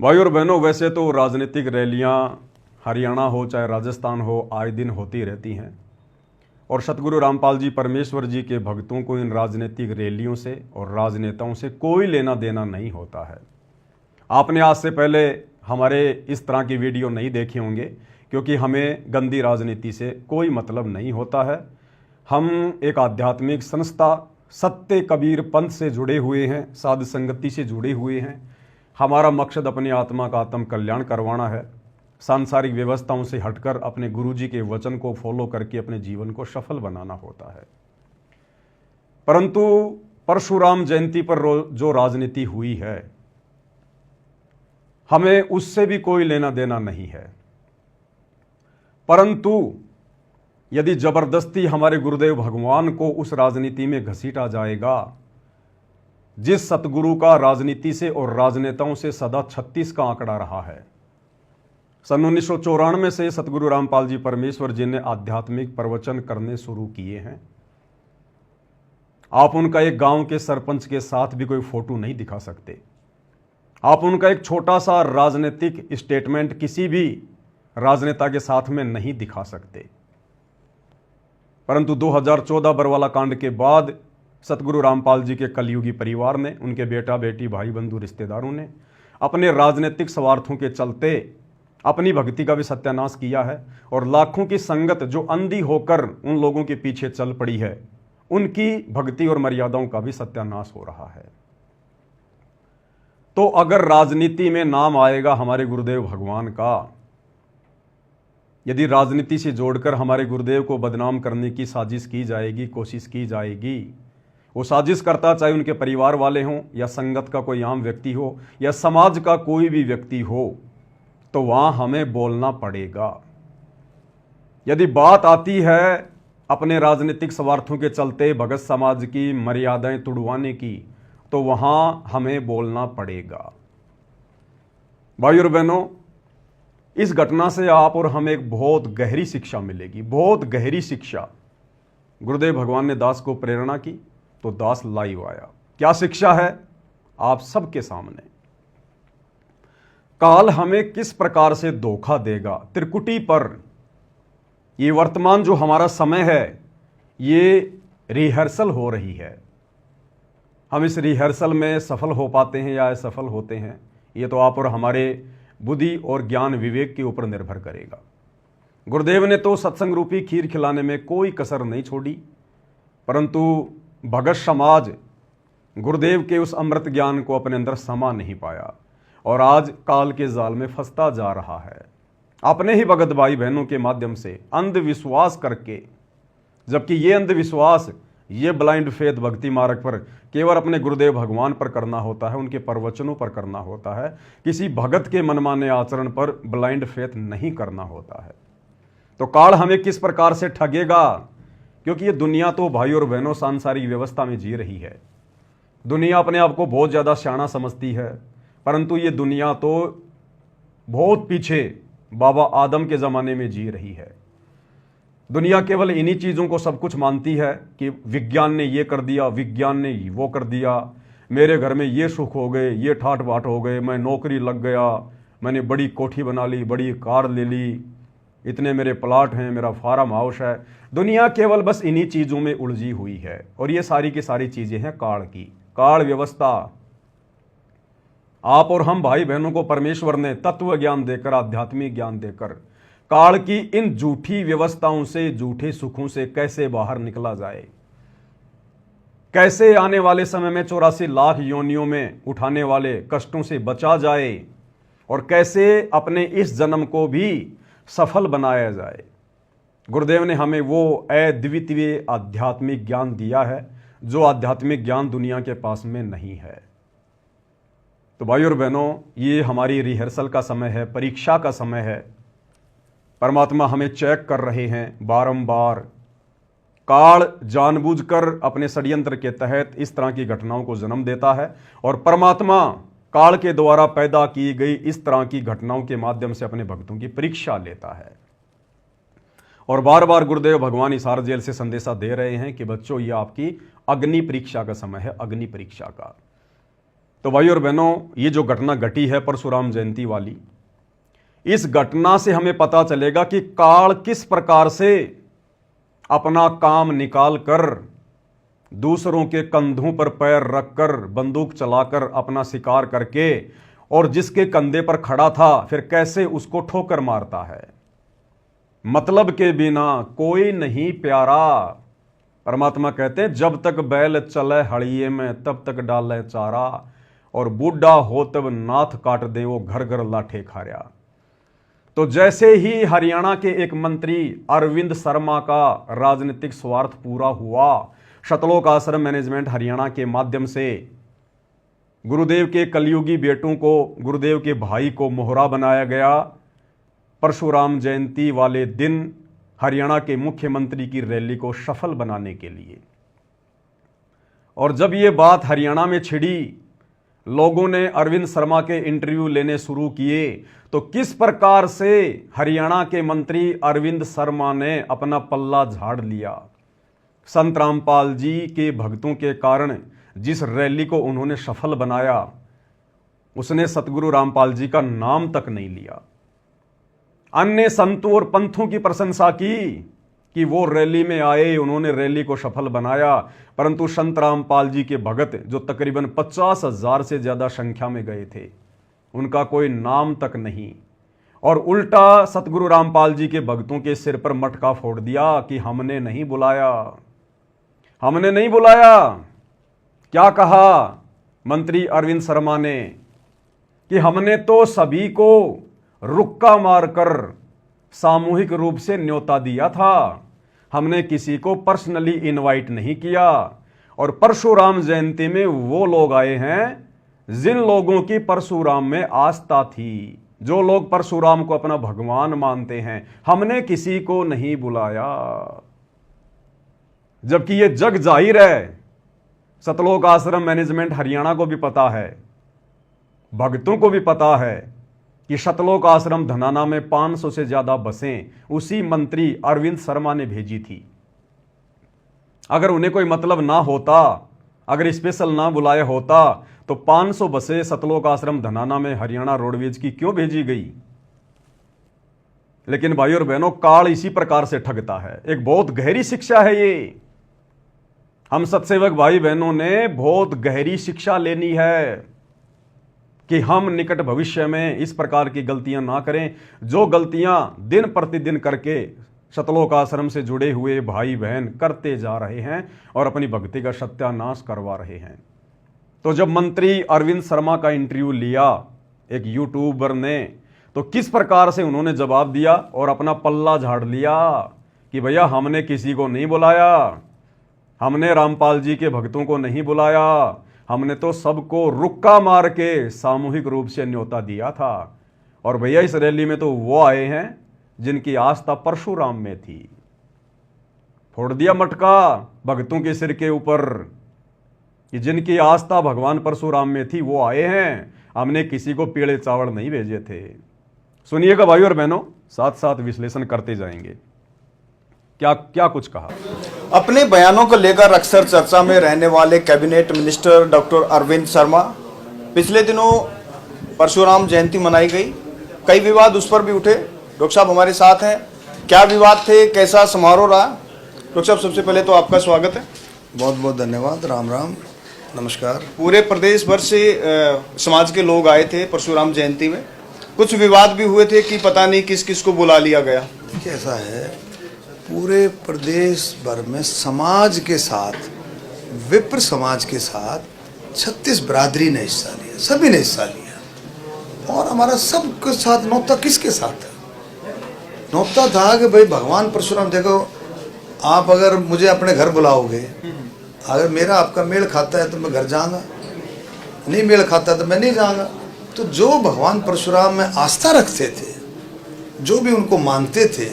भाई और बहनों, वैसे तो राजनीतिक रैलियां हरियाणा हो चाहे राजस्थान हो आए दिन होती रहती हैं और सतगुरु रामपाल जी परमेश्वर जी के भक्तों को इन राजनीतिक रैलियों से और राजनेताओं से कोई लेना देना नहीं होता है। आपने आज से पहले हमारे इस तरह की वीडियो नहीं देखे होंगे क्योंकि हमें गंदी राजनीति से कोई मतलब नहीं होता है। हम एक आध्यात्मिक संस्था सत्य कबीर पंथ से जुड़े हुए हैं, साध संगति से जुड़े हुए हैं। हमारा मकसद अपनी आत्मा का आत्म कल्याण करवाना है। सांसारिक व्यवस्थाओं से हटकर अपने गुरुजी के वचन को फॉलो करके अपने जीवन को सफल बनाना होता है। परंतु परशुराम जयंती पर जो राजनीति हुई है, हमें उससे भी कोई लेना देना नहीं है। परंतु यदि जबरदस्ती हमारे गुरुदेव भगवान को उस राजनीति में घसीटा जाएगा, जिस सतगुरु का राजनीति से और राजनेताओं से सदा 36 का आंकड़ा रहा है। सन 1994 से सतगुरु रामपाल जी परमेश्वर जी ने आध्यात्मिक प्रवचन करने शुरू किए हैं। आप उनका एक गांव के सरपंच के साथ भी कोई फोटो नहीं दिखा सकते। आप उनका एक छोटा सा राजनीतिक स्टेटमेंट किसी भी राजनेता के साथ में नहीं दिखा सकते। परंतु 2014 बरवाला कांड के बाद सतगुरु रामपाल जी के कलयुगी परिवार ने, उनके बेटा बेटी भाई बंधु रिश्तेदारों ने अपने राजनीतिक स्वार्थों के चलते अपनी भक्ति का भी सत्यानाश किया है और लाखों की संगत जो अंधी होकर उन लोगों के पीछे चल पड़ी है, उनकी भक्ति और मर्यादाओं का भी सत्यानाश हो रहा है। तो अगर राजनीति में नाम आएगा हमारे गुरुदेव भगवान का, यदि राजनीति से जोड़कर हमारे गुरुदेव को बदनाम करने की साजिश की जाएगी, कोशिश की जाएगी, वो साजिश करता चाहे उनके परिवार वाले हों या संगत का कोई आम व्यक्ति हो या समाज का कोई भी व्यक्ति हो, तो वहां हमें बोलना पड़ेगा। यदि बात आती है अपने राजनीतिक स्वार्थों के चलते भगत समाज की मर्यादाएं तुड़वाने की, तो वहां हमें बोलना पड़ेगा। भाई और बहनों, इस घटना से आप और हमें एक बहुत गहरी शिक्षा मिलेगी, बहुत गहरी शिक्षा। गुरुदेव भगवान ने दास को प्रेरणा की तो दास लाइव आया। क्या शिक्षा है आप सबके सामने। काल हमें किस प्रकार से धोखा देगा त्रिकुटी पर। ये वर्तमान जो हमारा समय है, ये रिहर्सल हो रही है। हम इस रिहर्सल में सफल हो पाते हैं या असफल होते हैं, ये तो आप और हमारे बुद्धि और ज्ञान विवेक के ऊपर निर्भर करेगा। गुरुदेव ने तो सत्संग रूपी खीर खिलाने में कोई कसर नहीं छोड़ी, परंतु भगत समाज गुरुदेव के उस अमृत ज्ञान को अपने अंदर समा नहीं पाया और आज काल के जाल में फंसता जा रहा है, अपने ही भगत भाई बहनों के माध्यम से अंधविश्वास करके। जबकि ये अंधविश्वास, ये ब्लाइंड फेथ भक्ति मार्ग पर केवल अपने गुरुदेव भगवान पर करना होता है, उनके प्रवचनों पर करना होता है। किसी भगत के मनमाने आचरण पर ब्लाइंड फेथ नहीं करना होता है। तो काल हमें किस प्रकार से ठगेगा, क्योंकि ये दुनिया तो भाई और बहनों सांसारिक व्यवस्था में जी रही है। दुनिया अपने आप को बहुत ज़्यादा सियाना समझती है, परंतु ये दुनिया तो बहुत पीछे बाबा आदम के ज़माने में जी रही है। दुनिया केवल इन्हीं चीज़ों को सब कुछ मानती है कि विज्ञान ने ये कर दिया, विज्ञान ने वो कर दिया, मेरे घर में ये सुख हो गए, ये ठाट बाट हो गए, मैं नौकरी लग गया, मैंने बड़ी कोठी बना ली, बड़ी कार ले ली, इतने मेरे प्लाट हैं, मेरा फार्म हाउस है। दुनिया केवल बस इन्हीं चीज़ों में उलझी हुई है और ये सारी की सारी चीज़ें हैं काल की, काल व्यवस्था। आप और हम भाई बहनों को परमेश्वर ने तत्व ज्ञान देकर, आध्यात्मिक ज्ञान देकर काल की इन झूठी व्यवस्थाओं से, झूठे सुखों से कैसे बाहर निकला जाए, कैसे आने वाले समय में 84 लाख योनियों में उठाने वाले कष्टों से बचा जाए और कैसे अपने इस जन्म को भी सफल बनाया जाए। गुरुदेव ने हमें वो अद्वितीय आध्यात्मिक ज्ञान दिया है जो आध्यात्मिक ज्ञान दुनिया के पास में नहीं है। तो भाई और बहनों, ये हमारी रिहर्सल का समय है, परीक्षा का समय है। परमात्मा हमें चेक कर रहे हैं बारंबार। काल जानबूझकर अपने षड्यंत्र के तहत इस तरह की घटनाओं को जन्म देता है और परमात्मा काल के द्वारा पैदा की गई इस तरह की घटनाओं के माध्यम से अपने भक्तों की परीक्षा लेता है। और बार बार गुरुदेव भगवान हिसार जेल से संदेशा दे रहे हैं कि बच्चों, ये आपकी अग्नि परीक्षा का समय है, अग्नि परीक्षा का। तो भाई और बहनों, ये जो घटना घटी है परशुराम जयंती वाली, इस घटना से हमें पता चलेगा कि काल किस प्रकार से अपना काम निकाल कर दूसरों के कंधों पर पैर रखकर बंदूक चलाकर अपना शिकार करके और जिसके कंधे पर खड़ा था फिर कैसे उसको ठोकर मारता है। मतलब के बिना कोई नहीं प्यारा। परमात्मा कहते हैं जब तक बैल चले हड़िए में तब तक डाले चारा, और बूढ़ा हो तब नाथ काट दे वो घर घर लाठे खारिया। तो जैसे ही हरियाणा के एक मंत्री अरविंद शर्मा का राजनीतिक स्वार्थ पूरा हुआ, शतलोक आश्रम मैनेजमेंट हरियाणा के माध्यम से गुरुदेव के कलयुगी बेटों को, गुरुदेव के भाई को मोहरा बनाया गया। परशुराम जयंती वाले दिन हरियाणा के मुख्यमंत्री की रैली को सफल बनाने के लिए। और जब ये बात हरियाणा में छिड़ी, लोगों ने अरविंद शर्मा के इंटरव्यू लेने शुरू किए, तो किस प्रकार से हरियाणा के मंत्री अरविंद शर्मा ने अपना पल्ला झाड़ लिया। संत रामपाल जी के भक्तों के कारण जिस रैली को उन्होंने सफल बनाया, उसने सतगुरु रामपाल जी का नाम तक नहीं लिया। अन्य संतों और पंथों की प्रशंसा की कि वो रैली में आए, उन्होंने रैली को सफल बनाया, परंतु संत रामपाल जी के भगत जो तकरीबन 50,000 से ज्यादा संख्या में गए थे, उनका कोई नाम तक नहीं। और उल्टा सतगुरु रामपाल जी के भक्तों के सिर पर मटका फोड़ दिया कि हमने नहीं बुलाया, हमने नहीं बुलाया। क्या कहा मंत्री अरविंद शर्मा ने कि हमने तो सभी को रुक्का मारकर सामूहिक रूप से न्योता दिया था, हमने किसी को पर्सनली इनवाइट नहीं किया। और परशुराम जयंती में वो लोग आए हैं जिन लोगों की परशुराम में आस्था थी, जो लोग परशुराम को अपना भगवान मानते हैं, हमने किसी को नहीं बुलाया। जबकि ये जग जाहिर है, सतलोक आश्रम मैनेजमेंट हरियाणा को भी पता है, भक्तों को भी पता है कि सतलोक आश्रम धनाना में 500 से ज्यादा बसें उसी मंत्री अरविंद शर्मा ने भेजी थी। अगर उन्हें कोई मतलब ना होता, अगर स्पेशल ना बुलाया होता, तो 500 बसें सतलोक आश्रम धनाना में हरियाणा रोडवेज की क्यों भेजी गई। लेकिन भाई और बहनों, काल इसी प्रकार से ठगता है। एक बहुत गहरी शिक्षा है ये। हम सत्सेवक भाई बहनों ने बहुत गहरी शिक्षा लेनी है कि हम निकट भविष्य में इस प्रकार की गलतियां ना करें, जो गलतियां दिन प्रतिदिन करके सतलोक आश्रम से जुड़े हुए भाई बहन करते जा रहे हैं और अपनी भक्ति का सत्यानाश करवा रहे हैं। तो जब मंत्री अरविंद शर्मा का इंटरव्यू लिया एक यूट्यूबर ने, तो किस प्रकार से उन्होंने जवाब दिया और अपना पल्ला झाड़ लिया कि भैया हमने किसी को नहीं बुलाया, हमने रामपाल जी के भक्तों को नहीं बुलाया, हमने तो सबको रुक्का मार के सामूहिक रूप से न्योता दिया था। और भैया इस रैली में तो वो आए हैं जिनकी आस्था परशुराम में थी। फोड़ दिया मटका भक्तों के सिर के ऊपर कि जिनकी आस्था भगवान परशुराम में थी वो आए हैं, हमने किसी को पीले चावल नहीं भेजे थे। सुनिएगा भाई और बहनों, साथ साथ विश्लेषण करते जाएंगे। क्या क्या कुछ कहा। अपने बयानों को लेकर अक्सर चर्चा में रहने वाले cabinet minister doctor Arvind Sharma, पिछले दिनों परशुराम जयंती मनाई गई, कई विवाद उस पर भी उठे। डॉक्टर साहब हमारे साथ हैं, क्या विवाद थे, कैसा समारोह रहा। डॉक्टर साहब सबसे पहले तो आपका स्वागत है। बहुत बहुत धन्यवाद। राम राम, नमस्कार। पूरे प्रदेश भर से समाज के लोग आए थे परशुराम जयंती में, कुछ विवाद भी हुए थे कि पता नहीं किस किस को बुला लिया गया। देखिए ऐसा है, पूरे प्रदेश भर में समाज के साथ, विप्र समाज के साथ 36 बिरादरी ने हिस्सा लिया, सभी ने हिस्सा लिया। और हमारा सबके साथ नौता किसके साथ है, नौता था कि भाई भगवान परशुराम, देखो आप अगर मुझे अपने घर बुलाओगे, अगर मेरा आपका मेल खाता है तो मैं घर जाऊंगा, नहीं मेल खाता तो मैं नहीं जाऊंगा। तो जो भगवान परशुराम में आस्था रखते थे, जो भी उनको मानते थे,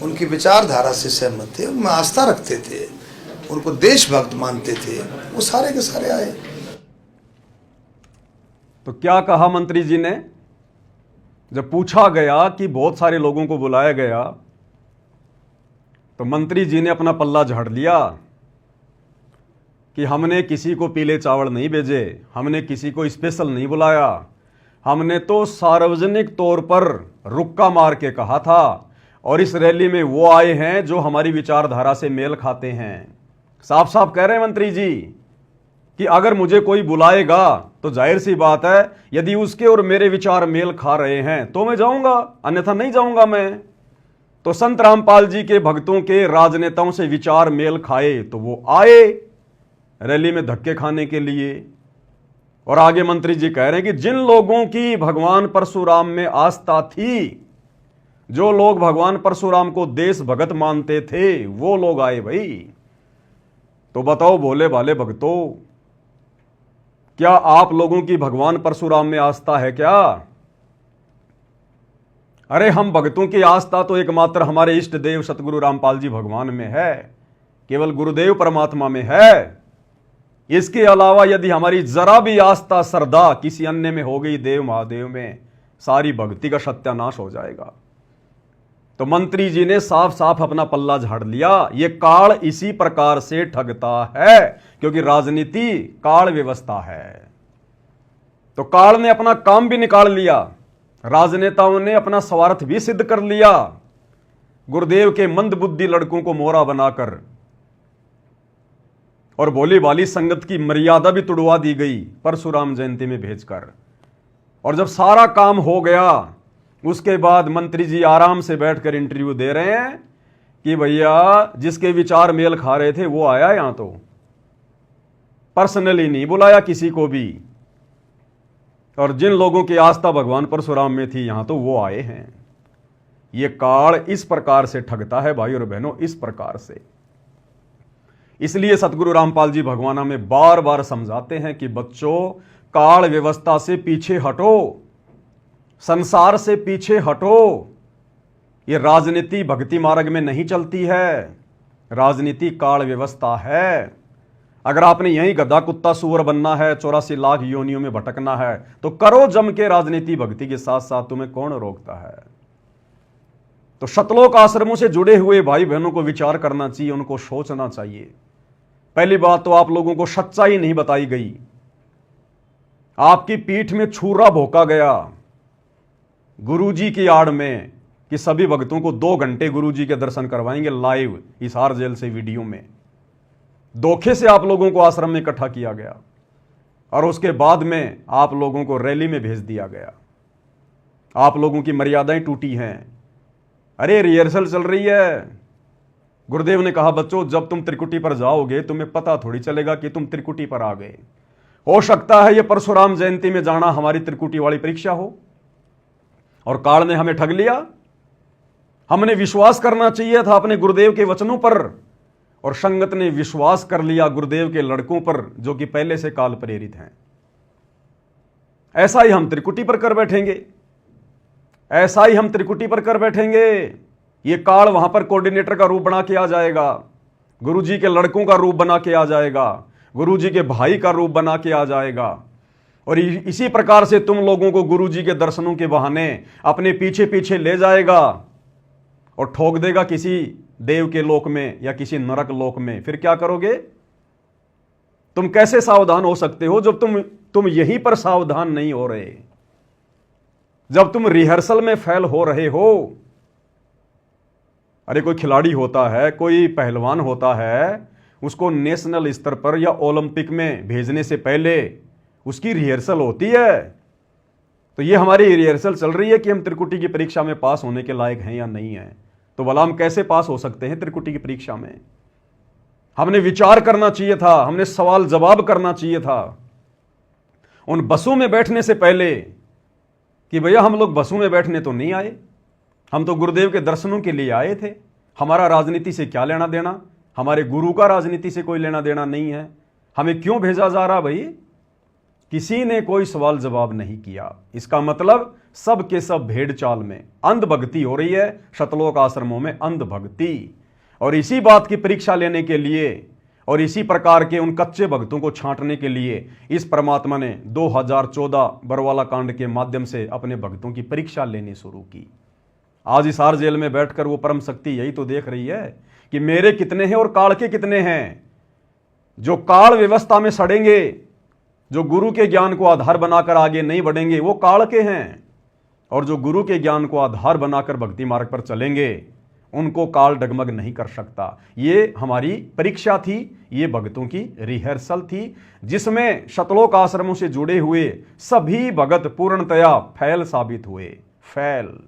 उनकी विचारधारा से सहमत थे, उनमें आस्था रखते थे, उनको देशभक्त मानते थे, वो सारे के सारे आए। तो क्या कहा मंत्री जी ने जब पूछा गया कि बहुत सारे लोगों को बुलाया गया, तो मंत्री जी ने अपना पल्ला झाड़ लिया कि हमने किसी को पीले चावल नहीं भेजे, हमने किसी को स्पेशल नहीं बुलाया, हमने तो सार्वजनिक तौर पर रुक्का मार के कहा था। और इस रैली में वो आए हैं जो हमारी विचारधारा से मेल खाते हैं। साफ साफ कह रहे हैं मंत्री जी कि अगर मुझे कोई बुलाएगा तो जाहिर सी बात है, यदि उसके और मेरे विचार मेल खा रहे हैं तो मैं जाऊंगा, अन्यथा नहीं जाऊंगा मैं। तो संत रामपाल जी के भक्तों के राजनेताओं से विचार मेल खाए तो वो आए रैली में धक्के खाने के लिए। और आगे मंत्री जी कह रहे हैं कि जिन लोगों की भगवान परशुराम में आस्था थी, जो लोग भगवान परशुराम को देश भगत मानते थे, वो लोग आए भाई। तो बताओ भोले भाले भक्तों, क्या आप लोगों की भगवान परशुराम में आस्था है क्या? अरे हम भक्तों की आस्था तो एकमात्र हमारे इष्ट देव सतगुरु रामपाल जी भगवान में है, केवल गुरुदेव परमात्मा में है। इसके अलावा यदि हमारी जरा भी आस्था श्रद्धा किसी अन्य में हो गई, देव महादेव में, सारी भक्ति का सत्यानाश हो जाएगा। तो मंत्री जी ने साफ साफ अपना पल्ला झाड़ लिया। ये काल इसी प्रकार से ठगता है, क्योंकि राजनीति काल व्यवस्था है। तो काल ने अपना काम भी निकाल लिया, राजनेताओं ने अपना स्वार्थ भी सिद्ध कर लिया, गुरुदेव के मंद बुद्धि लड़कों को मोहरा बनाकर। और भोली भाली संगत की मर्यादा भी तुड़वा दी गई परशुराम जयंती में भेजकर। और जब सारा काम हो गया, उसके बाद मंत्री जी आराम से बैठकर इंटरव्यू दे रहे हैं कि भैया जिसके विचार मेल खा रहे थे वो आया, यहां तो पर्सनली नहीं बुलाया किसी को भी। और जिन लोगों की आस्था भगवान परशुराम में थी, यहां तो वो आए हैं। ये काल इस प्रकार से ठगता है भाई और बहनों, इस प्रकार से। इसलिए सतगुरु रामपाल जी भगवान हमें बार बार समझाते हैं कि बच्चों, काल व्यवस्था से पीछे हटो, संसार से पीछे हटो। ये राजनीति भक्ति मार्ग में नहीं चलती है, राजनीति काल व्यवस्था है। अगर आपने यहीं गधा कुत्ता सूअर बनना है, 84 लाख योनियों में भटकना है, तो करो जम के राजनीति भक्ति के साथ साथ, तुम्हें कौन रोकता है। तो शतलोक आश्रमों से जुड़े हुए भाई बहनों को विचार करना चाहिए, उनको सोचना चाहिए। पहली बात तो आप लोगों को सच्चाई नहीं बताई गई, आपकी पीठ में छुरा भोंका गया गुरुजी की आड़ में कि सभी भक्तों को 2 घंटे गुरुजी के दर्शन करवाएंगे लाइव हिसार जेल से वीडियो में। धोखे से आप लोगों को आश्रम में इकट्ठा किया गया और उसके बाद में आप लोगों को रैली में भेज दिया गया। आप लोगों की मर्यादाएं टूटी हैं। अरे रिहर्सल चल रही है। गुरुदेव ने कहा बच्चों, जब तुम त्रिकुटी पर जाओगे तुम्हें पता थोड़ी चलेगा कि तुम त्रिकुटी पर आ गए। हो सकता है ये परशुराम जयंती में जाना हमारी त्रिकुटी वाली परीक्षा हो। और काल ने हमें ठग लिया। हमने विश्वास करना चाहिए था अपने गुरुदेव के वचनों पर, और संगत ने विश्वास कर लिया गुरुदेव के लड़कों पर जो कि पहले से काल प्रेरित हैं। ऐसा ही हम त्रिकुटी पर कर बैठेंगे, ऐसा ही हम त्रिकुटी पर कर बैठेंगे। ये काल वहां पर कोऑर्डिनेटर का रूप बना के आ जाएगा, गुरुजी के लड़कों का रूप बना के आ जाएगा, गुरुजी के भाई का रूप बना के आ जाएगा। और इसी प्रकार से तुम लोगों को गुरुजी के दर्शनों के बहाने अपने पीछे पीछे ले जाएगा और ठोक देगा किसी देव के लोक में या किसी नरक लोक में। फिर क्या करोगे? तुम कैसे सावधान हो सकते हो जब तुम यहीं पर सावधान नहीं हो रहे, जब तुम रिहर्सल में फेल हो रहे हो। अरे कोई खिलाड़ी होता है, कोई पहलवान होता है, उसको नेशनल स्तर पर या ओलंपिक में भेजने से पहले उसकी रिहर्सल होती है। तो ये हमारी रिहर्सल चल रही है कि हम त्रिकुटी की परीक्षा में पास होने के लायक हैं या नहीं हैं। तो भला हम कैसे पास हो सकते हैं त्रिकुटी की परीक्षा में? हमने विचार करना चाहिए था, हमने सवाल जवाब करना चाहिए था उन बसों में बैठने से पहले कि भैया हम लोग बसों में बैठने तो नहीं आए, हम तो गुरुदेव के दर्शनों के लिए आए थे। हमारा राजनीति से क्या लेना देना, हमारे गुरु का राजनीति से कोई लेना देना नहीं है। हमें क्यों भेजा जा रहा भाई? किसी ने कोई सवाल जवाब नहीं किया। इसका मतलब सब के सब भेड़ चाल में अंध भक्ति हो रही है, शतलोक आश्रमों में अंध भक्ति। और इसी बात की परीक्षा लेने के लिए और इसी प्रकार के उन कच्चे भक्तों को छांटने के लिए इस परमात्मा ने 2014 बरवाला कांड के माध्यम से अपने भक्तों की परीक्षा लेनी शुरू की। आज हिसार जेल में बैठकर वो परम शक्ति यही तो देख रही है कि मेरे कितने हैं और काल के कितने हैं। जो काल व्यवस्था में सड़ेंगे, जो गुरु के ज्ञान को आधार बनाकर आगे नहीं बढ़ेंगे, वो काल के हैं। और जो गुरु के ज्ञान को आधार बनाकर भक्ति मार्ग पर चलेंगे, उनको काल डगमग नहीं कर सकता। ये हमारी परीक्षा थी, ये भक्तों की रिहर्सल थी, जिसमें शतलोक आश्रमों से जुड़े हुए सभी भगत पूर्णतया फैल साबित हुए। फैल